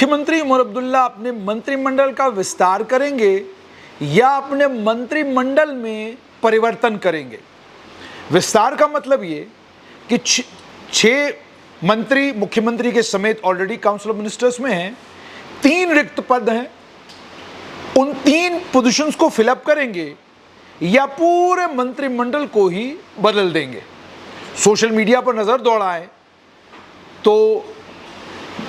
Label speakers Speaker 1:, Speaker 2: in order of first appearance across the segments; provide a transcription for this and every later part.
Speaker 1: मुख्यमंत्री उमर अब्दुल्ला अपने मंत्रिमंडल का विस्तार करेंगे या अपने मंत्रिमंडल में परिवर्तन करेंगे। विस्तार का मतलब ये कि 6 मंत्री मुख्यमंत्री के समेत ऑलरेडी काउंसिल ऑफ मिनिस्टर्स में हैं, 3 रिक्त पद हैं, उन 3 पोजीशंस को फिलअप करेंगे या पूरे मंत्रिमंडल को ही बदल देंगे। सोशल मीडिया पर नजर दौड़ाएं तो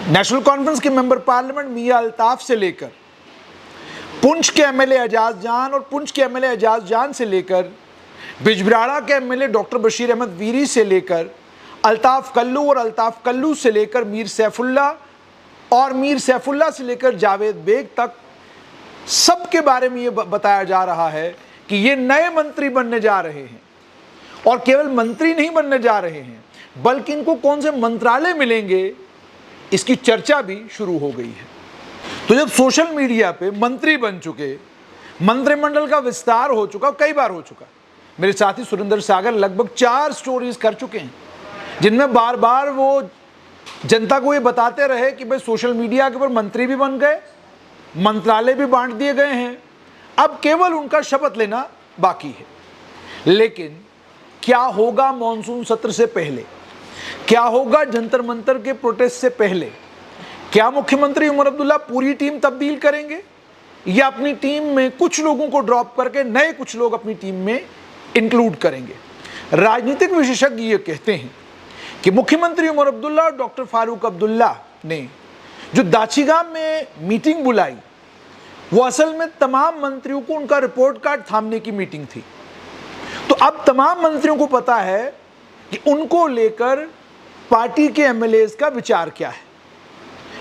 Speaker 1: नेशनल कॉन्फ्रेंस के मेंबर पार्लियामेंट मियां अल्ताफ से लेकर पुंछ के एमएलए एजाज जान और पुंछ के एमएलए एजाज जान से लेकर बिजबिराड़ा के एमएलए डॉक्टर बशीर अहमद वीरी से लेकर अल्ताफ कल्लू और अल्ताफ कल्लू से लेकर मीर सैफुल्ला और मीर सैफुल्ला से लेकर जावेद बेग तक सबके बारे में ये बताया जा रहा है कि ये नए मंत्री बनने जा रहे हैं। और केवल मंत्री नहीं बनने जा रहे हैं बल्कि इनको कौन से मंत्रालय मिलेंगे, इसकी चर्चा भी शुरू हो गई है। तो जब सोशल मीडिया पे मंत्री बन चुके, मंत्रिमंडल का विस्तार हो चुका, कई बार हो चुका, मेरे साथी सुरेंद्र सागर लगभग 4 स्टोरीज कर चुके हैं जिनमें बार बार वो जनता को ये बताते रहे कि भाई सोशल मीडिया के ऊपर मंत्री भी बन गए, मंत्रालय भी बांट दिए गए हैं, अब केवल उनका शपथ लेना बाकी है। लेकिन क्या होगा मॉनसून सत्र से पहले, क्या होगा जंतर मंतर के प्रोटेस्ट से पहले? क्या मुख्यमंत्री उमर अब्दुल्ला पूरी टीम तब्दील करेंगे या अपनी टीम में कुछ लोगों को ड्रॉप करके नए कुछ लोग अपनी टीम में इंक्लूड करेंगे? राजनीतिक विशेषज्ञ ये कहते हैं कि मुख्यमंत्री उमर अब्दुल्ला और डॉक्टर फारूक अब्दुल्ला ने जो दाचीगाम में मीटिंग बुलाई वो असल में तमाम मंत्रियों को उनका रिपोर्ट कार्ड थामने की मीटिंग थी। तो अब तमाम मंत्रियों को पता है कि उनको लेकर पार्टी के एमएलएज का विचार क्या है,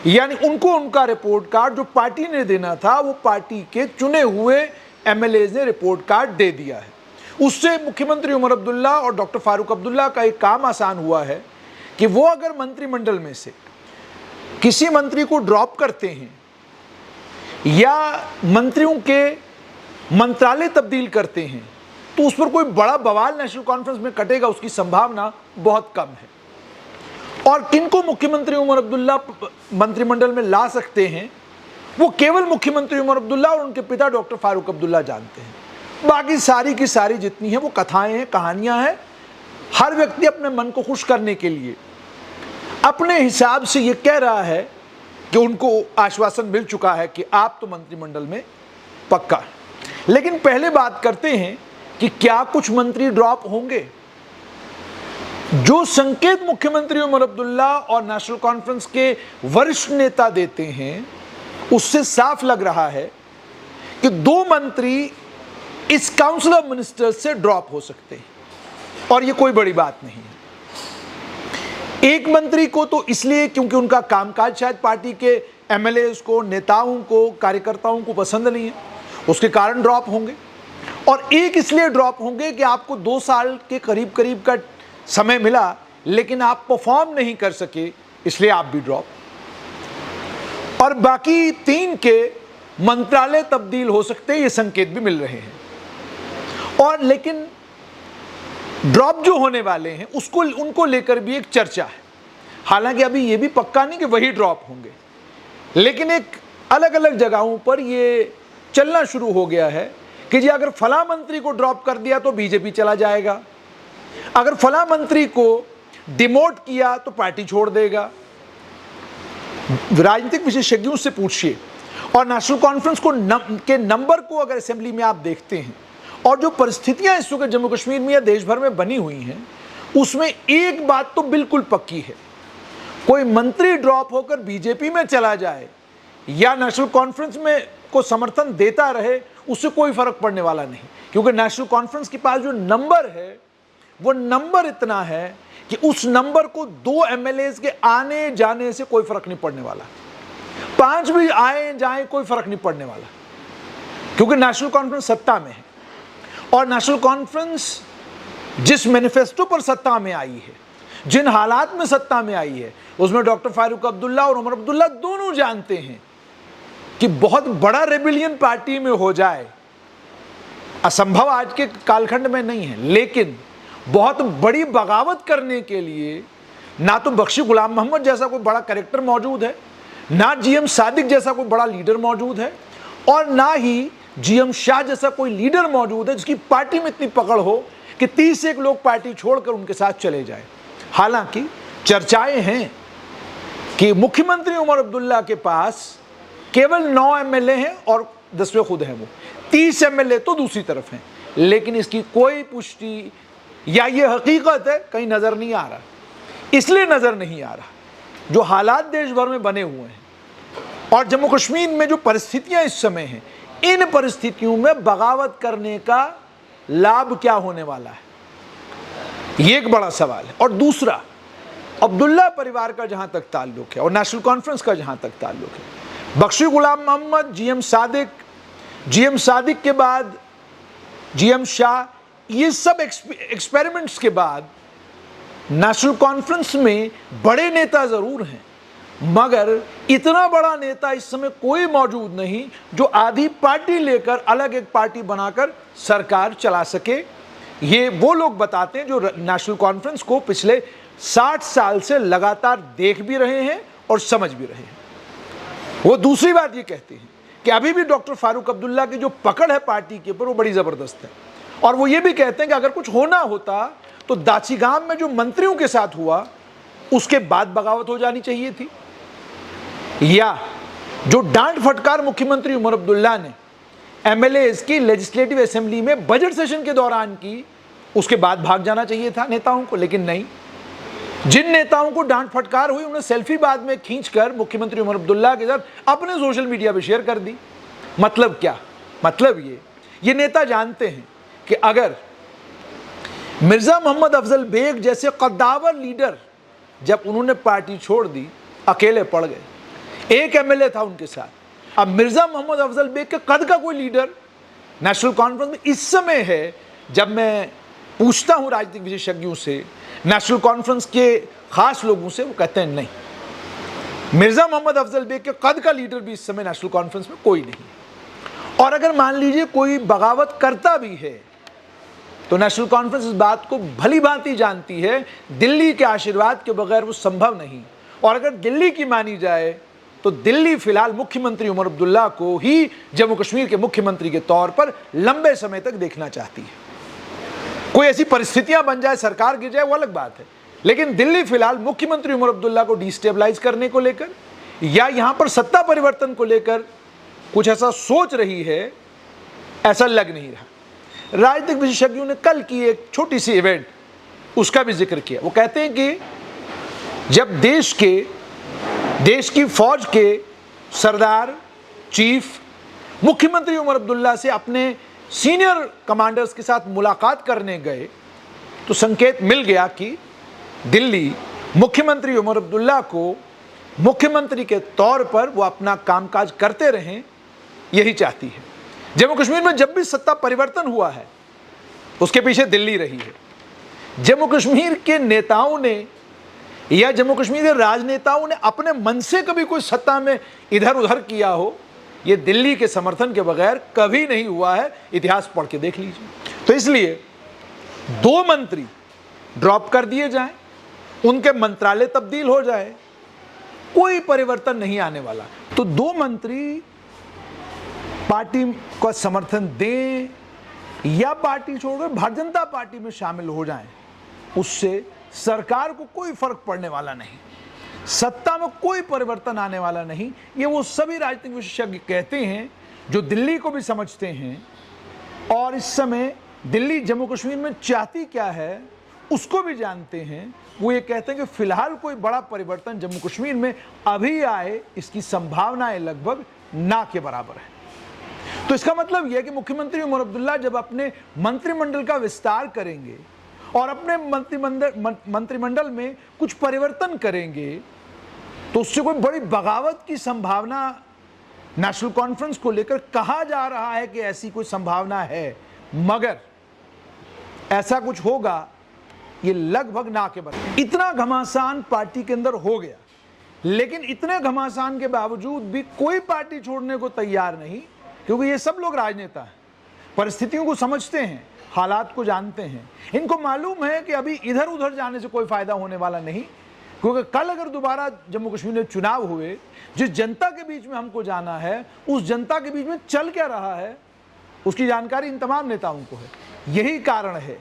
Speaker 1: यानी उनको उनका रिपोर्ट कार्ड जो पार्टी ने देना था वो पार्टी के चुने हुए एमएलएज ने रिपोर्ट कार्ड दे दिया है। उससे मुख्यमंत्री उमर अब्दुल्ला और डॉक्टर फारूक अब्दुल्ला का एक काम आसान हुआ है कि वो अगर मंत्रिमंडल में से किसी मंत्री को ड्रॉप करते हैं या मंत्रियों के मंत्रालय तब्दील करते हैं तो उस पर कोई बड़ा बवाल नेशनल कॉन्फ्रेंस में कटेगा, उसकी संभावना बहुत कम है। और किनको मुख्यमंत्री उमर अब्दुल्ला मंत्रिमंडल में ला सकते हैं वो केवल मुख्यमंत्री उमर अब्दुल्ला और उनके पिता डॉक्टर फारूक अब्दुल्ला जानते हैं। बाकी सारी की सारी जितनी है वो कथाएं हैं, कहानियां हैं। हर व्यक्ति अपने मन को खुश करने के लिए अपने हिसाब से ये कह रहा है कि उनको आश्वासन मिल चुका है कि आप तो मंत्रिमंडल में पक्का है। लेकिन पहले बात करते हैं कि क्या कुछ मंत्री ड्रॉप होंगे। जो संकेत मुख्यमंत्री उमर अब्दुल्ला और नेशनल कॉन्फ्रेंस के वरिष्ठ नेता देते हैं उससे साफ लग रहा है कि 2 मंत्री इस काउंसिल ऑफ मिनिस्टर्स से ड्रॉप हो सकते हैं और यह कोई बड़ी बात नहीं है। एक मंत्री को तो इसलिए क्योंकि उनका कामकाज शायद पार्टी के एमएलएज को, नेताओं को, कार्यकर्ताओं को पसंद नहीं है, उसके कारण ड्रॉप होंगे। और एक इसलिए ड्रॉप होंगे कि आपको 2 साल के करीब करीब का समय मिला लेकिन आप परफॉर्म नहीं कर सके, इसलिए आप भी ड्रॉप। और बाकी 3 के मंत्रालय तब्दील हो सकते हैं, ये संकेत भी मिल रहे हैं। और लेकिन ड्रॉप जो होने वाले हैं उसको उनको लेकर भी एक चर्चा है। हालांकि अभी ये भी पक्का नहीं कि वही ड्रॉप होंगे, लेकिन एक अलग अलग जगहों पर ये चलना शुरू हो गया है कि जी अगर फला मंत्री को ड्रॉप कर दिया तो बीजेपी चला जाएगा, अगर फला मंत्री को डिमोट किया तो पार्टी छोड़ देगा। राजनीतिक विशेषज्ञों से पूछिए और नेशनल कॉन्फ्रेंस के नंबर को अगर असेंबली में आप देखते हैं और जो परिस्थितियां इस वक्त जम्मू कश्मीर में या देश भर में बनी हुई हैं उसमें एक बात तो बिल्कुल पक्की है, कोई मंत्री ड्रॉप होकर बीजेपी में चला जाए या नेशनल कॉन्फ्रेंस में को समर्थन देता रहे उससे कोई फर्क पड़ने वाला नहीं, क्योंकि नेशनल कॉन्फ्रेंस के पास जो नंबर है वो नंबर इतना है कि उस नंबर को 2 एमएलएज के आने जाने से कोई फर्क नहीं पड़ने वाला, 5 भी आए जाए कोई फर्क नहीं पड़ने वाला, क्योंकि नेशनल कॉन्फ्रेंस सत्ता में है। और नेशनल कॉन्फ्रेंस जिस मैनिफेस्टो पर सत्ता में आई है, जिन हालात में सत्ता में आई है, उसमें डॉक्टर फारूक अब्दुल्ला और उमर अब्दुल्ला दोनों जानते हैं कि बहुत बड़ा रेबिलियन पार्टी में हो जाए असंभव आज के कालखंड में नहीं है, लेकिन बहुत बड़ी बगावत करने के लिए ना तो बख्शी गुलाम मोहम्मद जैसा कोई बड़ा कैरेक्टर मौजूद है, ना जीएम सादिक जैसा कोई बड़ा लीडर मौजूद है और ना ही जीएम शाह जैसा कोई लीडर मौजूद है जिसकी पार्टी में इतनी पकड़ हो कि 30 लोग पार्टी छोड़कर उनके साथ चले जाए। हालांकि चर्चाएं हैं कि मुख्यमंत्री उमर अब्दुल्ला के पास केवल 9 एमएलए हैं और 10वें खुद हैं वो, 30 एमएलए तो दूसरी तरफ हैं, लेकिन इसकी कोई पुष्टि या ये हकीकत है कहीं नजर नहीं आ रहा। इसलिए नजर नहीं आ रहा जो हालात देश भर में बने हुए हैं और जम्मू कश्मीर में जो परिस्थितियां इस समय हैं, इन परिस्थितियों में बगावत करने का लाभ क्या होने वाला है, ये एक बड़ा सवाल है। और दूसरा, अब्दुल्ला परिवार का जहां तक ताल्लुक है और नेशनल कॉन्फ्रेंस का जहां तक ताल्लुक है, बख्शी गुलाम मोहम्मद, जीएम सादिक के बाद जीएम शाह, ये सब एक्सपेरिमेंट्स के बाद नेशनल कॉन्फ्रेंस में बड़े नेता जरूर हैं, मगर इतना बड़ा नेता इस समय कोई मौजूद नहीं जो आधी पार्टी लेकर अलग एक पार्टी बनाकर सरकार चला सके। ये वो लोग बताते हैं जो नेशनल कॉन्फ्रेंस को पिछले 60 साल से लगातार देख भी रहे हैं और समझ भी रहे हैं। वो दूसरी बात ये कहते हैं कि अभी भी डॉक्टर फारूक अब्दुल्ला की जो पकड़ है पार्टी के ऊपर वो बड़ी जबरदस्त है, और वो ये भी कहते हैं कि अगर कुछ होना होता तो दाचीगाम में जो मंत्रियों के साथ हुआ उसके बाद बगावत हो जानी चाहिए थी, या जो डांट फटकार मुख्यमंत्री उमर अब्दुल्ला ने एमएलएज की लेजिस्लेटिव असेंबली में बजट सेशन के दौरान की, उसके बाद भाग जाना चाहिए था नेताओं को। लेकिन नहीं, जिन नेताओं को डांट फटकार हुई उन्हें सेल्फी बाद में खींचकर मुख्यमंत्री उमर अब्दुल्ला के साथ अपने सोशल मीडिया पे शेयर कर दी। मतलब क्या? मतलब ये नेता जानते हैं कि अगर मिर्जा मोहम्मद अफजल बेग जैसे कद्दावर लीडर, जब उन्होंने पार्टी छोड़ दी अकेले पड़ गए, एक एमएलए था उनके साथ, अब मिर्जा मोहम्मद अफजल बेग के कद का कोई लीडर नेशनल कॉन्फ्रेंस में इस समय है। जब मैं पूछता हूं राजनीतिक विशेषज्ञों से, नेशनल कॉन्फ्रेंस के खास लोगों से, वो कहते हैं नहीं, मिर्जा मोहम्मद अफजल बेग के कद का लीडर भी इस समय नेशनल कॉन्फ्रेंस में कोई नहीं। और अगर मान लीजिए कोई बगावत करता भी है तो नेशनल कॉन्फ्रेंस इस बात को भली भांति जानती है, दिल्ली के आशीर्वाद के बगैर वो संभव नहीं। और अगर दिल्ली की मानी जाए तो दिल्ली फिलहाल मुख्यमंत्री उमर अब्दुल्ला को ही जम्मू कश्मीर के मुख्यमंत्री के तौर पर लंबे समय तक देखना चाहती है। कोई ऐसी परिस्थितियां बन जाए, सरकार गिर जाए, वो अलग बात है, लेकिन दिल्ली फिलहाल मुख्यमंत्री उमर अब्दुल्ला को डिस्टेबलाइज करने को लेकर या यहां पर सत्ता परिवर्तन को लेकर कुछ ऐसा सोच रही है, ऐसा लग नहीं रहा। राजनीतिक विशेषज्ञों ने कल की एक छोटी सी इवेंट, उसका भी जिक्र किया। वो कहते हैं कि जब देश की फौज के सरदार चीफ मुख्यमंत्री उमर अब्दुल्ला से अपने सीनियर कमांडर्स के साथ मुलाकात करने गए तो संकेत मिल गया कि दिल्ली मुख्यमंत्री उमर अब्दुल्ला को मुख्यमंत्री के तौर पर वो अपना कामकाज करते रहें, यही चाहती है। जम्मू कश्मीर में जब भी सत्ता परिवर्तन हुआ है उसके पीछे दिल्ली रही है। जम्मू कश्मीर के नेताओं ने या जम्मू कश्मीर के राजनेताओं ने अपने मन से कभी कोई सत्ता में इधर उधर किया हो, यह दिल्ली के समर्थन के बगैर कभी नहीं हुआ है। इतिहास पढ़ के देख लीजिए। तो इसलिए 2 मंत्री ड्रॉप कर दिए जाएं, उनके मंत्रालय तब्दील हो जाए, कोई परिवर्तन नहीं आने वाला। तो 2 मंत्री पार्टी का समर्थन दें या पार्टी छोड़कर भारतीय जनता पार्टी में शामिल हो जाएं, उससे सरकार को कोई फर्क पड़ने वाला नहीं, सत्ता में कोई परिवर्तन आने वाला नहीं। ये वो सभी राजनीतिक विशेषज्ञ कहते हैं जो दिल्ली को भी समझते हैं और इस समय दिल्ली जम्मू कश्मीर में चाहती क्या है उसको भी जानते हैं। वो ये कहते हैं कि फिलहाल कोई बड़ा परिवर्तन जम्मू कश्मीर में अभी आए, इसकी संभावनाएं लगभग ना के बराबर है। तो इसका मतलब यह है कि मुख्यमंत्री उमर अब्दुल्ला जब अपने मंत्रिमंडल का विस्तार करेंगे और अपने मंत्रिमंडल में कुछ परिवर्तन करेंगे तो उससे कोई बड़ी बगावत की संभावना नेशनल कॉन्फ्रेंस को लेकर कहा जा रहा है कि ऐसी कोई संभावना है, मगर ऐसा कुछ होगा ये लगभग ना के बराबर। इतना घमासान पार्टी के अंदर हो गया, लेकिन इतने घमासान के बावजूद भी कोई पार्टी छोड़ने को तैयार नहीं, क्योंकि ये सब लोग राजनेता हैं, परिस्थितियों को समझते हैं, हालात को जानते हैं। इनको मालूम है कि अभी इधर उधर जाने से कोई फायदा होने वाला नहीं, क्योंकि कल अगर दोबारा जम्मू कश्मीर में चुनाव हुए, जिस जनता के बीच में हमको जाना है, उस जनता के बीच में चल क्या रहा है उसकी जानकारी इन तमाम नेताओं को है। यही कारण है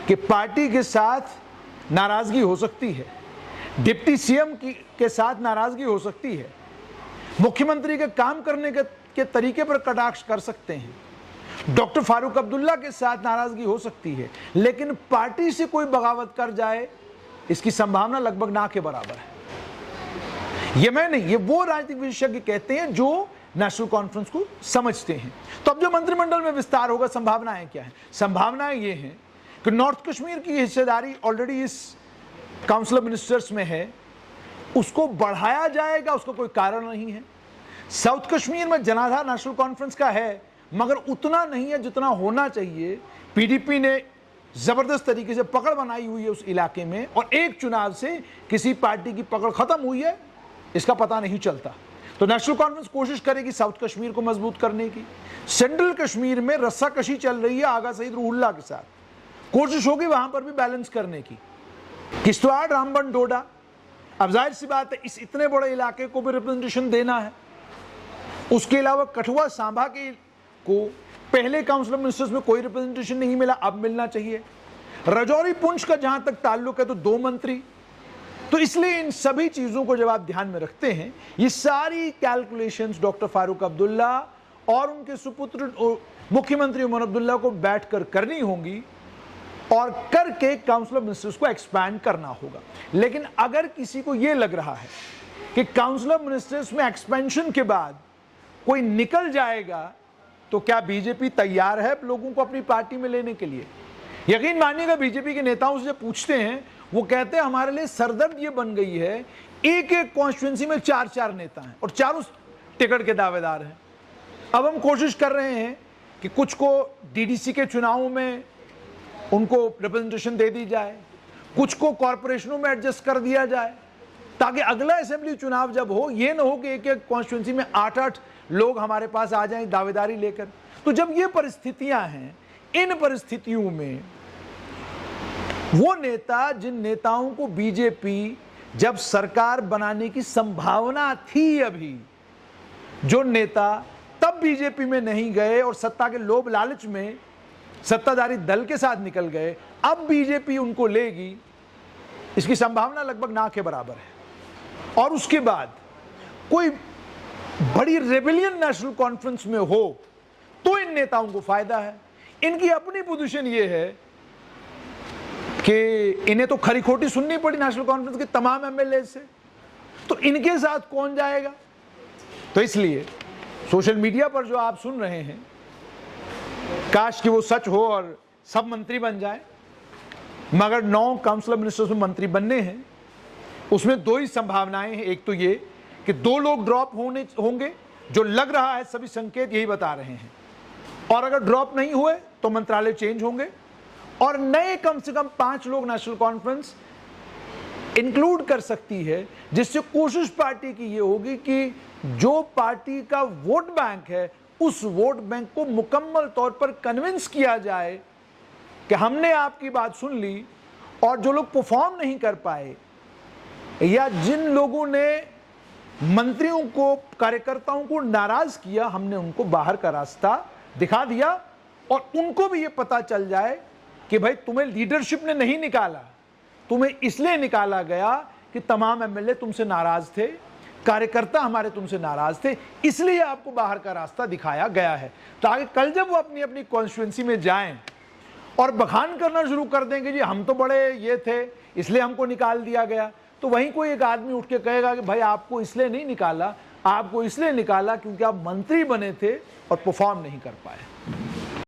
Speaker 1: कि पार्टी के साथ नाराजगी हो सकती है, डिप्टी सीएम के साथ नाराजगी हो सकती है, मुख्यमंत्री के काम करने के तरीके पर कटाक्ष कर सकते हैं, डॉक्टर फारूक अब्दुल्ला के साथ नाराजगी हो सकती है, लेकिन पार्टी से कोई बगावत कर जाए इसकी संभावना लगभग ना के बराबर है। ये मैं नहीं, ये वो राजनीतिक विशेषज्ञ कहते हैं जो नेशनल कॉन्फ्रेंस को समझते हैं। तो अब जो मंत्रिमंडल में विस्तार होगा, संभावनाएं क्या है? संभावनाएं ये हैं कि नॉर्थ कश्मीर की हिस्सेदारी ऑलरेडी इस काउंसिल ऑफ मिनिस्टर्स में है, उसको बढ़ाया जाएगा, उसका कोई कारण नहीं है। साउथ कश्मीर में जनाधार नेशनल कॉन्फ्रेंस का है, मगर उतना नहीं है जितना होना चाहिए। पीडीपी ने जबरदस्त तरीके से पकड़ बनाई हुई है उस इलाके में, और एक चुनाव से किसी पार्टी की पकड़ खत्म हुई है इसका पता नहीं चलता। तो नेशनल कॉन्फ्रेंस कोशिश करेगी साउथ कश्मीर को मजबूत करने की। सेंट्रल कश्मीर में रस्साकशी चल रही है आगा सईद रूहुल्लाह के साथ, कोशिश होगी वहां पर भी बैलेंस करने की। किश्तवाड़, रामबन, डोडा, अब जाहिर सी बात है इस इतने बड़े इलाके को भी रिप्रेजेंटेशन देना है। उसके अलावा कठुआ, सांभा को पहले काउंसिल ऑफ मिनिस्टर्स में कोई रिप्रेजेंटेशन नहीं मिला, अब मिलना चाहिए। राजौरी, पुंछ का जहां तक ताल्लुक है तो 2 मंत्री। तो इसलिए इन सभी चीजों को जब आप ध्यान में रखते हैं, ये सारी कैलकुलेशंस डॉक्टर फारूक अब्दुल्ला और उनके सुपुत्र मुख्यमंत्री उमर अब्दुल्ला को बैठकर करनी होंगी, और करके काउंसिल ऑफ मिनिस्टर्स को एक्सपैंड करना होगा। लेकिन अगर किसी को यह लग रहा है कि काउंसिल ऑफ मिनिस्टर्स में एक्सपेंशन के बाद कोई निकल जाएगा, तो क्या बीजेपी तैयार है लोगों को अपनी पार्टी में लेने के लिए? यकीन मानिएगा, बीजेपी के नेताओं से पूछते हैं, वो कहते हैं हमारे लिए सरदर्द ये बन गई है, एक एक कॉन्स्टिट्यूंसी में 4-4 नेता हैं और चारों टिकट के दावेदार हैं। अब हम कोशिश कर रहे हैं कि कुछ को डीडीसी के चुनावों में उनको रिप्रेजेंटेशन दे दी जाए, कुछ को कॉरपोरेशनों में एडजस्ट कर दिया जाए, ताकि अगला असेंबली चुनाव जब हो, ये ना हो कि एक एक कॉन्स्टिट्यूंसी में 8-8 लोग हमारे पास आ जाएं दावेदारी लेकर। तो जब ये परिस्थितियां हैं, इन परिस्थितियों में वो नेता, जिन नेताओं को बीजेपी जब सरकार बनाने की संभावना थी, अभी जो नेता तब बीजेपी में नहीं गए और सत्ता के लोभ लालच में सत्ताधारी दल के साथ निकल गए, अब बीजेपी उनको लेगी, इसकी संभावना लगभग ना के बराबर है। और उसके बाद कोई बड़ी रेबेलियन नेशनल कॉन्फ्रेंस में हो तो इन नेताओं को फायदा है। इनकी अपनी पोजीशन ये है कि इन्हें तो खरी खोटी सुननी पड़ी नेशनल कॉन्फ्रेंस के तमाम एमएलए से, तो इनके साथ कौन जाएगा? तो इसलिए सोशल मीडिया पर जो आप सुन रहे हैं, काश कि वो सच हो और सब मंत्री बन जाए, मगर 9 काउंसिल ऑफ मिनिस्टर्स में मंत्री बनने हैं। उसमें 2 ही संभावनाएं हैं। एक तो ये कि 2 लोग ड्रॉप होंगे, जो लग रहा है, सभी संकेत यही बता रहे हैं, और अगर ड्रॉप नहीं हुए तो मंत्रालय चेंज होंगे, और नए कम से कम 5 लोग नेशनल कॉन्फ्रेंस इंक्लूड कर सकती है, जिससे कोशिश पार्टी की ये होगी कि जो पार्टी का वोट बैंक है, उस वोट बैंक को मुकम्मल तौर पर कन्विंस किया जाए कि हमने आपकी बात सुन ली, और जो लोग परफॉर्म नहीं कर पाए या जिन लोगों ने मंत्रियों को, कार्यकर्ताओं को नाराज किया, हमने उनको बाहर का रास्ता दिखा दिया, और उनको भी ये पता चल जाए कि भाई तुम्हें लीडरशिप ने नहीं निकाला, तुम्हें इसलिए निकाला गया कि तमाम एमएलए तुमसे नाराज थे, कार्यकर्ता हमारे तुमसे नाराज थे, इसलिए आपको बाहर का रास्ता दिखाया गया है। ताकि कल जब वो अपनी अपनी कॉन्स्टिट्यूएंसी में जाएं और बखान करना शुरू कर देंगे, जी हम तो बड़े ये थे इसलिए हमको निकाल दिया गया, तो वहीं कोई एक आदमी उठ के कहेगा कि भाई आपको इसलिए नहीं निकाला, आपको इसलिए निकाला क्योंकि आप मंत्री बने थे और परफॉर्म नहीं कर पाए।